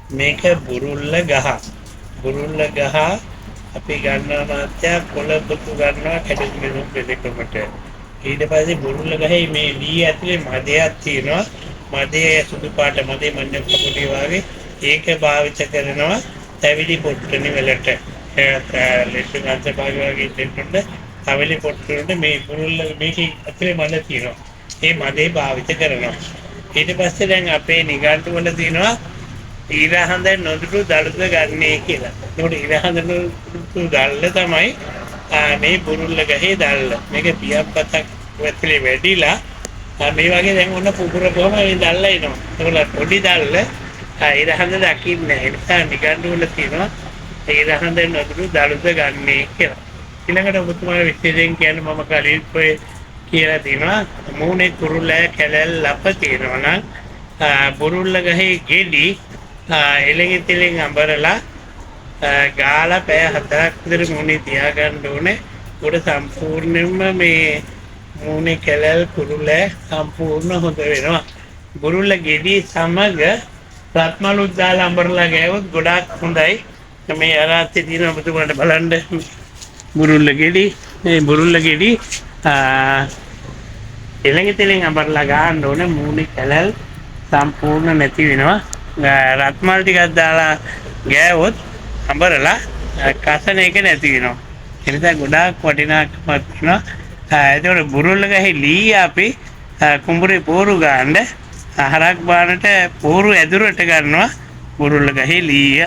මේක බුරුල්ල ගහ. බුරුල්ල ගහ අපි ගන්නවා මාත්‍යා කොළ පුතු ගන්නවා කැඩෙන්නේ දෙකකට. ඊට පස්සේ බුරුල්ල ගහේ මේ දී ඇතුලේ මදයක් තියෙනවා. මදේ සුදු පාට මදේ මඤ්ඤ කපුටි වගේ ඒක භාවිත කරනවා තැවිලි පොට්ටනි වලට. ලෙෂන් අන්තභාග වගේ දෙන්නුണ്ട് තැවිලි පොට්ටනට මේ බුරුල්ල මේකේ ඇතුලේ මද තියෙනවා. ඒ මදේ භාවිත කරනවා. ඊට පස්සේ දැන් අපේ නිගණ්ඨ වල තියෙනවා ඊරහඳ නොදුටු දළුද ගන්නේ කියලා. ඒකට ඊරහඳ නොදුටු දල්ල තමයි මේ බුරුල්ල ගහේ දල්ල. මේක පියප්පතක් වැටලේ වැඩිලා මේ වගේ දැන් ඔන්න පුපුරපුවම මේ දල්ල එනවා. ඒකට පොඩි දල්ල ඊරහඳ දකින්නේ නැහැ. ඒ නිසා නිගණ්ඨ වල තියෙනවා ඊරහඳ නොදුටු දළුද ගන්නේ කියලා. ඊළඟට ඔබතුමාලා විශේෂයෙන් කියන්නේ මම කලින් ඔය කියලා දිනවා මූණේ කුරුල්ලෑ කැලැල් ලප තියෙනවා නම් බුරුල්ල ගහේ ගෙඩි එළඟ තෙලෙන් අඹරලා ගාලා පැය 4ක් විතර මූණේ තියාගන්න ඕනේ. උඩ සම්පූර්ණයෙන්ම මේ මූණේ කැලැල් කුරුල්ලෑ සම්පූර්ණ හොද වෙනවා. බුරුල්ල ගෙඩි සමග රත්මලුත් දාලා අඹරලා ගෑවොත් ගොඩාක් හොඳයි. මේ අරාත්තේ තියෙන ඔබතුමාට බලන්න බුරුල්ල ගෙඩි මේ බුරුල්ල ගෙඩි එළඟ තෙලෙන් අඹරලා ගන්න ඕනේ මූණේ කැලැල් සම්පූර්ණ නැති වෙනවා. රත්මල් ටිකක් දාලා ගෑවොත් අඹරලා කසන එක නැති වෙනවා. ඒ නිසා ගොඩාක් වටිනාකමක් තියෙනවා. ඒතකොට බුරුල්ල ගහේ ලී අපි කුඹුරේ පෝරු ගන්න හරක් බානට පෝරු ඇදුරට ගන්නවා බුරුල්ල ගහේ ලීය.